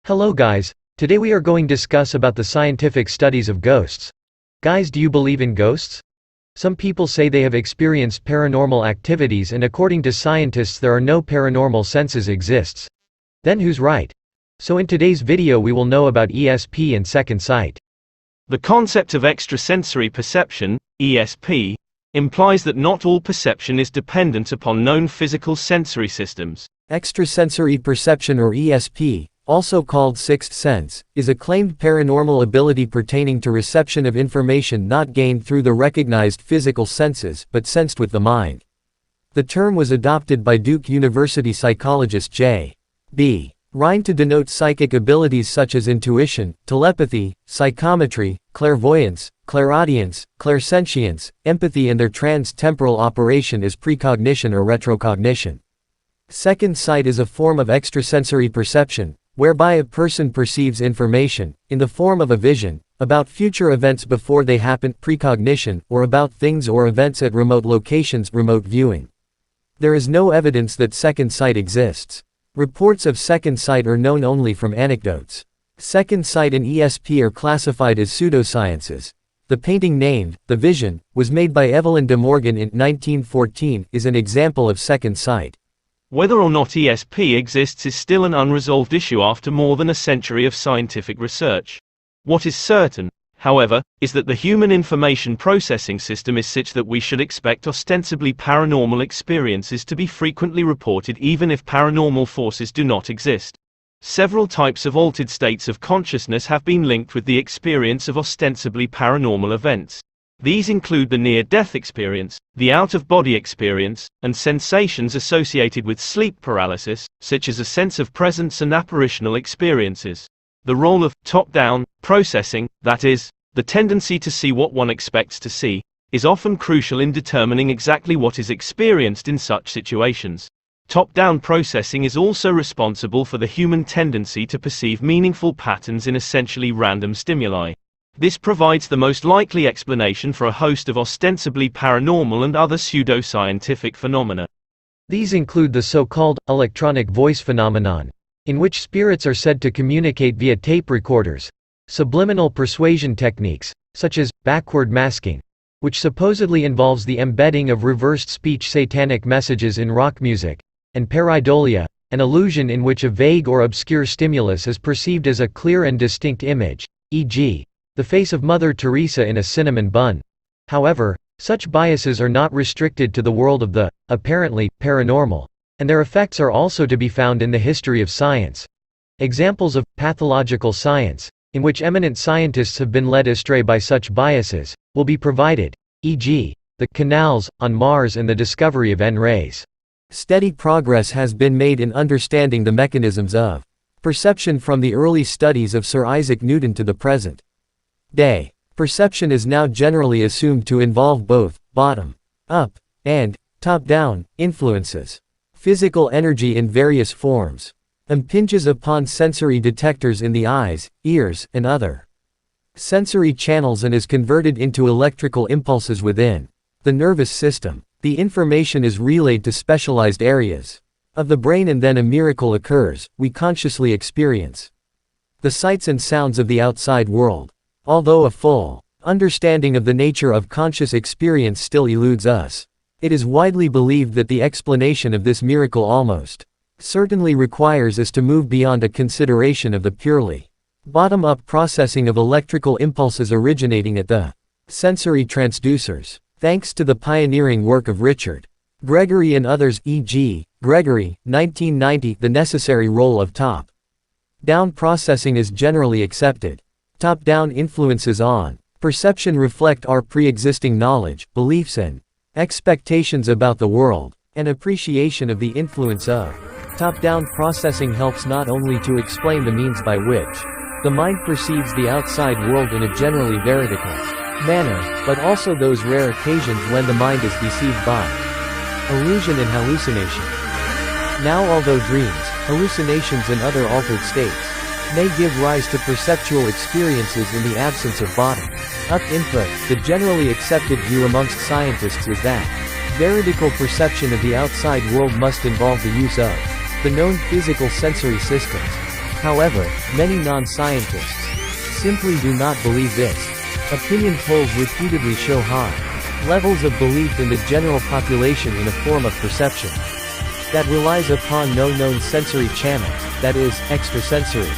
Hello guys, today we are going to discuss about the scientific studies of ghosts. Guys, do you believe in ghosts? Some people say they have experienced paranormal activities, and according to scientists there are no paranormal senses exists. Then who's right? So in today's video we will know about ESP and second sight. The concept of extrasensory perception, ESP, implies that not all perception is dependent upon known physical sensory systems. Extrasensory perception, or ESP, also called sixth sense, is a claimed paranormal ability pertaining to reception of information not gained through the recognized physical senses but sensed with the mind. The term was adopted by Duke University psychologist J.B. Rhine to denote psychic abilities such as intuition, telepathy, psychometry, clairvoyance, clairaudience, clairsentience, empathy, and their trans-temporal operation as precognition or retrocognition. Second sight is a form of extrasensory perception, whereby a person perceives information, in the form of a vision, about future events before they happen, precognition, or about things or events at remote locations, remote viewing. There is no evidence that second sight exists. Reports of second sight are known only from anecdotes. Second sight and ESP are classified as pseudosciences. The painting named The Vision was made by Evelyn de Morgan in 1914 is an example of second sight. Whether or not ESP exists is still an unresolved issue after more than a century of scientific research. What is certain, however, is that the human information processing system is such that we should expect ostensibly paranormal experiences to be frequently reported even if paranormal forces do not exist. Several types of altered states of consciousness have been linked with the experience of ostensibly paranormal events. These include the near-death experience, the out-of-body experience, and sensations associated with sleep paralysis, such as a sense of presence and apparitional experiences. The role of top-down processing, that is, the tendency to see what one expects to see, is often crucial in determining exactly what is experienced in such situations. Top-down processing is also responsible for the human tendency to perceive meaningful patterns in essentially random stimuli. This provides the most likely explanation for a host of ostensibly paranormal and other pseudo-scientific phenomena. These include the so-called electronic voice phenomenon, in which spirits are said to communicate via tape recorders, subliminal persuasion techniques, such as backward masking, which supposedly involves the embedding of reversed speech satanic messages in rock music, and pareidolia, an illusion in which a vague or obscure stimulus is perceived as a clear and distinct image, e.g., the face of Mother Teresa in a cinnamon bun. However, such biases are not restricted to the world of the, apparently, paranormal, and their effects are also to be found in the history of science. Examples of pathological science, in which eminent scientists have been led astray by such biases, will be provided, e.g., the canals on Mars and the discovery of N-rays. Steady progress has been made in understanding the mechanisms of perception from the early studies of Sir Isaac Newton to the present day. Perception is now generally assumed to involve both bottom-up and top-down influences. Physical energy in various forms impinges upon sensory detectors in the eyes, ears, and other sensory channels and is converted into electrical impulses within the nervous system. The information is relayed to specialized areas of the brain, and then a miracle occurs: we consciously experience the sights and sounds of the outside world. Although a full understanding of the nature of conscious experience still eludes us, it is widely believed that the explanation of this miracle almost certainly requires us to move beyond a consideration of the purely bottom-up processing of electrical impulses originating at the sensory transducers. Thanks to the pioneering work of Richard Gregory and others, e.g., Gregory, 1990, the necessary role of top-down processing is generally accepted. Top-down influences on perception reflect our pre-existing knowledge, beliefs, and expectations about the world. An appreciation of the influence of top-down processing helps not only to explain the means by which the mind perceives the outside world in a generally veridical manner, but also those rare occasions when the mind is deceived by illusion and hallucination. Now, although dreams, hallucinations, and other altered states may give rise to perceptual experiences in the absence of bottom-up input, the generally accepted view amongst scientists is that veridical perception of the outside world must involve the use of the known physical sensory systems. However, many non-scientists simply do not believe this. Opinion polls repeatedly show high levels of belief in the general population in a form of perception that relies upon no known sensory channels, that is, extrasensory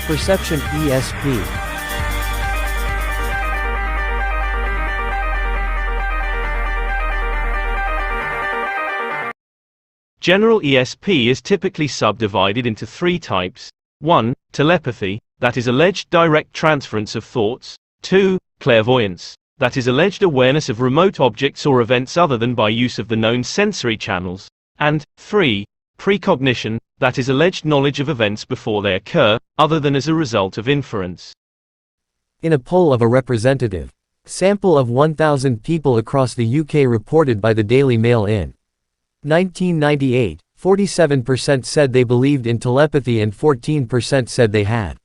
perception (ESP). General ESP is typically subdivided into three types. 1. Telepathy, that is alleged direct transference of thoughts. 2. Clairvoyance, that is alleged awareness of remote objects or events other than by use of the known sensory channels. And 3. Precognition, that is alleged knowledge of events before they occur, other than as a result of inference. In a poll of a representative sample of 1,000 people across the UK reported by the Daily Mail in 1998, 47% said they believed in telepathy and 14% said they had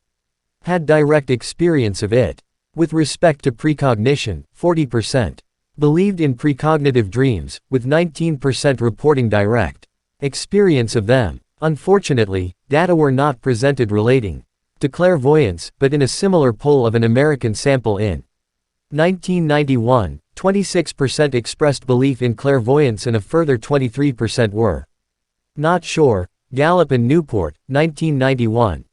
direct experience of it. With respect to precognition, 40% believed in precognitive dreams, with 19% reporting direct experience of them. Unfortunately, data were not presented relating to clairvoyance, but in a similar poll of an American sample in 1991, 26% expressed belief in clairvoyance and a further 23% were not sure. Gallup and Newport, 1991.